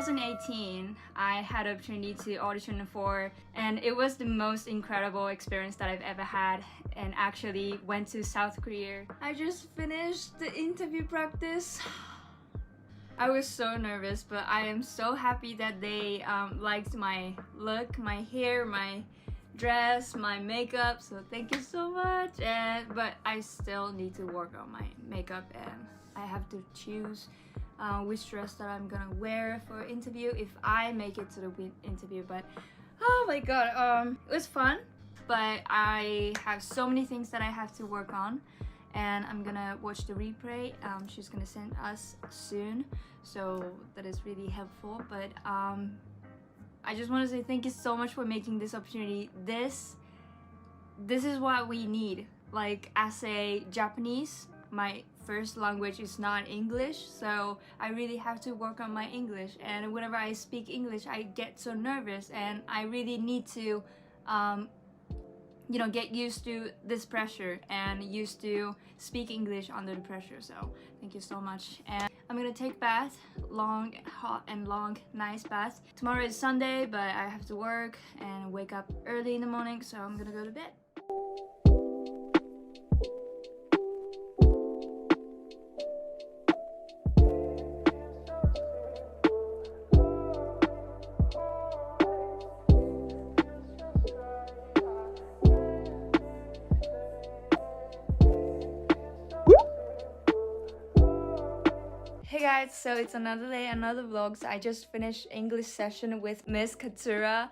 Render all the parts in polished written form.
2018, I had the opportunity to audition for, and it was the most incredible experience that I've ever had, and actually went to South Korea. I just finished the interview practice. I was so nervous, but I am so happy that they liked my look, my hair, my dress, my makeup, so thank you so much. But I still need to work on my makeup, and I have to choose which dress that I'm gonna wear for interview if I make it to the interview. But oh my god, it was fun, but I have so many things that I have to work on, and I'm gonna watch the replay. She's gonna send us soon, so that is really helpful. But I just want to say thank you so much for making this opportunity. This is what we need. Like, as a Japanese, my first language is not English, so I really have to work on my English. And whenever I speak English, I get so nervous, and I really need to get used to this pressure and used to speak English under the pressure. So thank you so much. And I'm gonna take bath, long, hot and long, nice bath. Tomorrow is Sunday, but I have to work and wake up early in the morning, so I'm gonna go to bed. Hey guys, so it's another day, another vlog. So I just finished English session with Miss Katsura.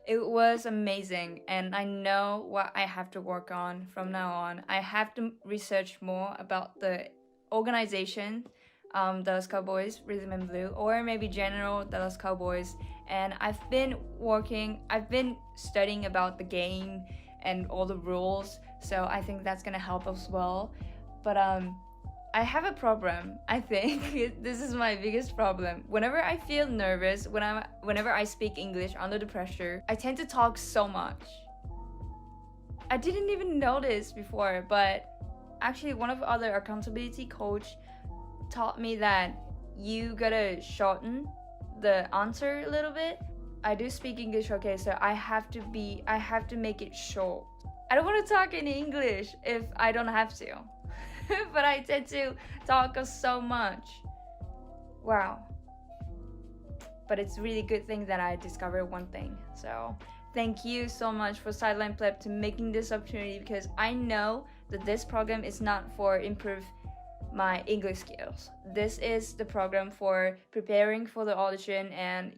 It was amazing, and I know what I have to work on from now on. I have to research more about the organization, Dallas Cowboys, Rhythm and Blue, or maybe general Dallas Cowboys. And I've been studying about the game and all the rules, so I think that's gonna help as well. But I have a problem. I think this is my biggest problem. Whenever I feel nervous, whenever I speak English under the pressure, I tend to talk so much. I didn't even notice before, but actually one of the other accountability coach taught me that you gotta shorten the answer a little bit. I do speak English, okay, so I have to make it short. I don't want to talk in English if I don't have to. But I tend to talk so much. Wow. But it's really good thing that I discovered one thing. So thank you so much for Sideline Pleb to making this opportunity, because I know that this program is not for improve my English skills. This is the program for preparing for the audition and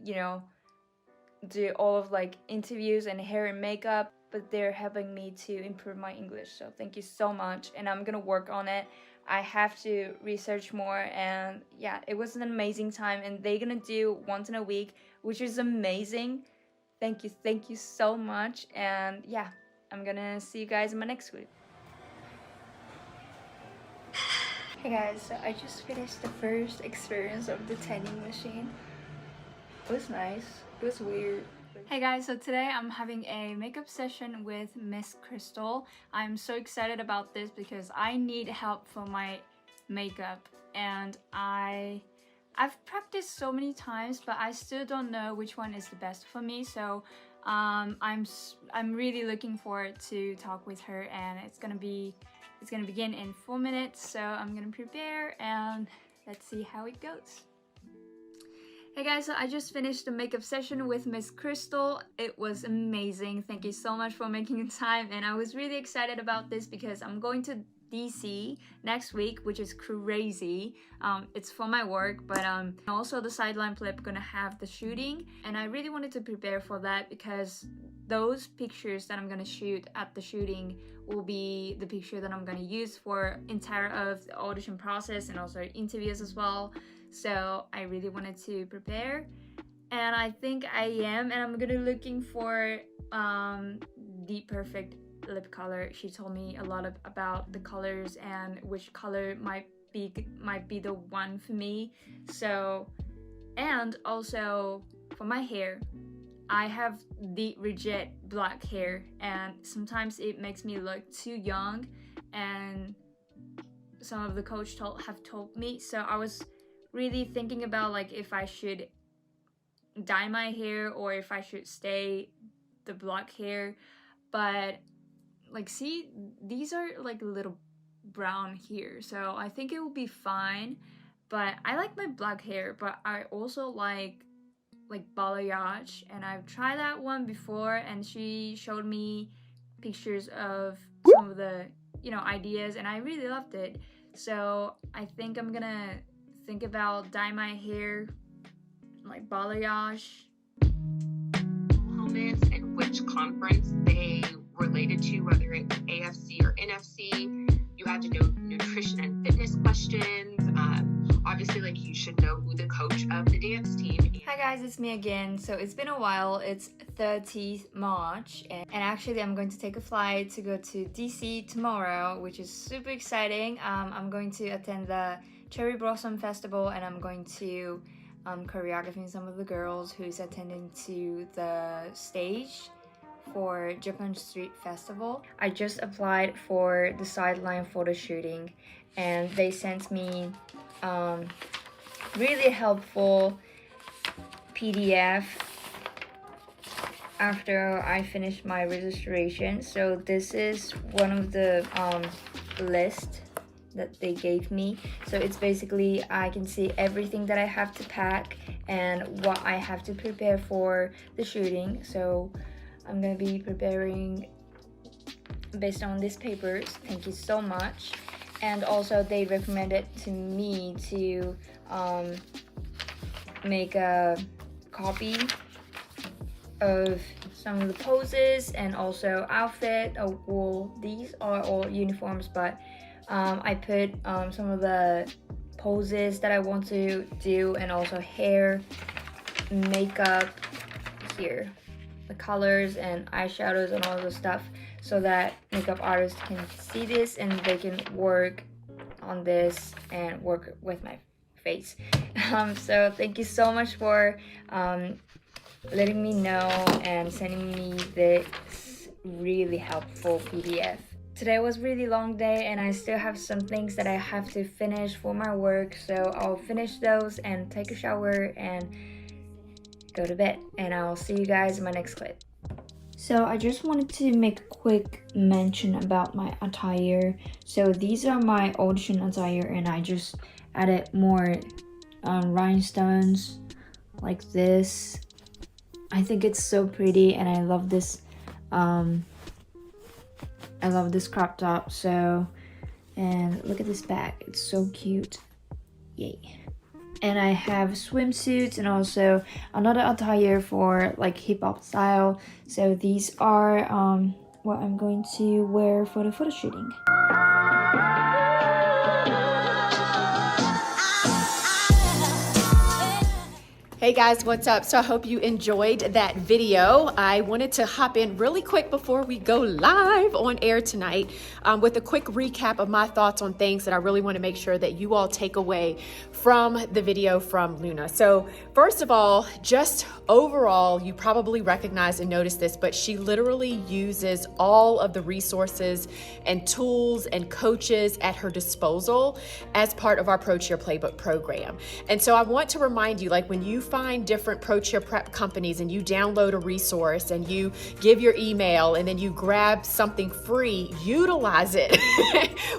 do all of like interviews and hair and makeup. But they're helping me to improve my English, so thank you so much, and I'm gonna work on it. I have to research more, and yeah, it was an amazing time, and they're gonna do once in a week, which is amazing. Thank you so much, and yeah, I'm gonna see you guys in my next clip. Hey guys, so I just finished the first experience of the tanning machine. It was nice, it was weird. Hey guys, so today I'm having a makeup session with Miss Crystal. I'm so excited about this because I need help for my makeup, and I've practiced so many times, but I still don't know which one is the best for me. So I'm really looking forward to talk with her, and it's gonna begin in 4 minutes. So I'm gonna prepare and let's see how it goes. Hey guys, so I just finished the makeup session with Miss Crystal. It was amazing. Thank you so much for making time, and I was really excited about this because I'm going to DC next week, which is crazy. It's for my work, but also the Sideline Pleb gonna have the shooting, and I really wanted to prepare for that because those pictures that I'm gonna shoot at the shooting will be the picture that I'm gonna use for entire of the audition process and also interviews as well. So I really wanted to prepare, and I think I am, and I'm gonna looking for the perfect lip color. She told me a lot about the colors and which color might be the one for me. So, and also for my hair, I have the rigid black hair, and sometimes it makes me look too young, and some of the coach have told me. So I was really thinking about like if I should dye my hair or if I should stay the black hair. But like, see, these are like a little brown here, so I think it will be fine. But I like my black hair, but I also like balayage, and I've tried that one before, and she showed me pictures of some of the ideas, and I really loved it. So I think I'm gonna think about dye my hair like balayage. Moments and which conference they related to, whether it's AFC or NFC. You had to know nutrition and fitness questions. Obviously, like, you should know who the coach of the dance team is. Hi guys, it's me again. So it's been a while. It's 30th March, and actually I'm going to take a flight to go to DC tomorrow, which is super exciting. I'm going to attend the Cherry Blossom Festival, and I'm going to choreographing some of the girls who's attending to the stage for Japan Street Festival. I just applied for the sideline photo shooting, and they sent me really helpful PDF after I finished my registration. So this is one of the list that they gave me. So it's basically, I can see everything that I have to pack and what I have to prepare for the shooting. So I'm gonna be preparing based on these papers. Thank you so much. And also they recommended to me to make a copy of some of the poses and also outfit. Well, these are all uniforms, but I put some of the poses that I want to do, and also hair, makeup here, the colors and eyeshadows and all the stuff, so that makeup artists can see this and they can work on this and work with my face. So thank you so much for letting me know and sending me this really helpful PDF. Today was a really long day, and I still have some things that I have to finish for my work, so I'll finish those and take a shower and go to bed, and I'll see you guys in my next clip. So I just wanted to make a quick mention about my attire. So these are my audition attire, and I just added more rhinestones like this. I think it's so pretty, and I love this crop top. So, and look at this bag, it's so cute. Yay. And I have swimsuits and also another attire for like hip-hop style. So these are what I'm going to wear for the photo shooting. Hey guys, what's up? So I hope you enjoyed that video. I wanted to hop in really quick before we go live on air tonight with a quick recap of my thoughts on things that I really want to make sure that you all take away from the video from Luna. So first of all, just overall, you probably recognize and notice this, but she literally uses all of the resources and tools and coaches at her disposal as part of our Pro Cheer Playbook program. And so I want to remind you, like, when you find different Pro Cheer prep companies and you download a resource and you give your email and then you grab something free, utilize it,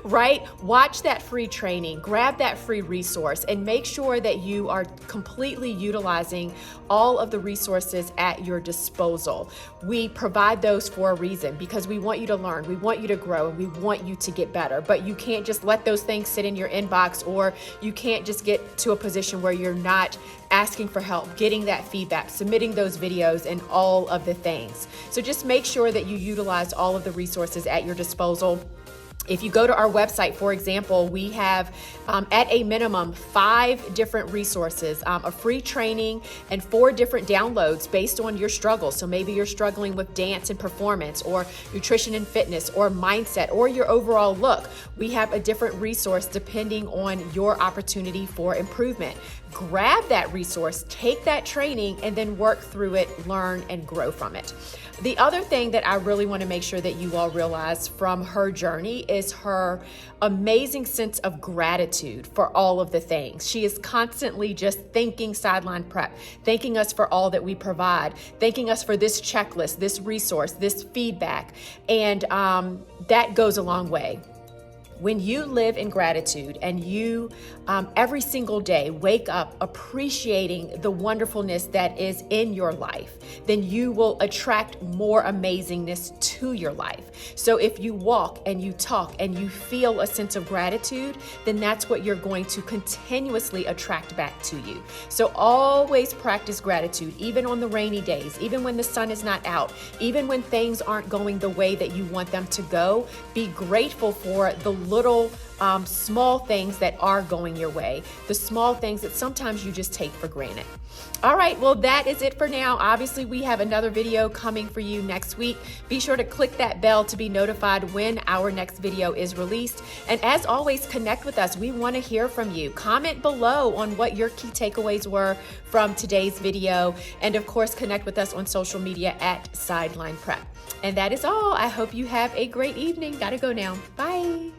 right? Watch that free training, grab that free resource, and make sure that you are completely utilizing all of the resources at your disposal. We provide those for a reason, because we want you to learn, we want you to grow, and we want you to get better. But you can't just let those things sit in your inbox, or you can't just get to a position where you're not asking for help, getting that feedback, submitting those videos, and all of the things. So just make sure that you utilize all of the resources at your disposal. If you go to our website, for example, we have at a minimum 5 different resources, a free training and 4 different downloads based on your struggles. So maybe you're struggling with dance and performance, or nutrition and fitness, or mindset, or your overall look. We have a different resource depending on your opportunity for improvement. Grab that resource, take that training, and then work through it, learn, and grow from it. The other thing that I really want to make sure that you all realize from her journey is her amazing sense of gratitude for all of the things. She is constantly just thanking Sideline Prep, thanking us for all that we provide, thanking us for this checklist, this resource, this feedback, and that goes a long way. When you live in gratitude and you every single day wake up appreciating the wonderfulness that is in your life, then you will attract more amazingness to your life. So if you walk and you talk and you feel a sense of gratitude, then that's what you're going to continuously attract back to you. So always practice gratitude, even on the rainy days, even when the sun is not out, even when things aren't going the way that you want them to go. Be grateful for the little small things that are going your way, the small things that sometimes you just take for granted. All right, well, that is it for now. Obviously, we have another video coming for you next week. Be sure to click that bell to be notified when our next video is released. And as always, connect with us. We want to hear from you. Comment below on what your key takeaways were from today's video. And of course, connect with us on social media at Sideline Prep. And that is all. I hope you have a great evening. Gotta go now. Bye.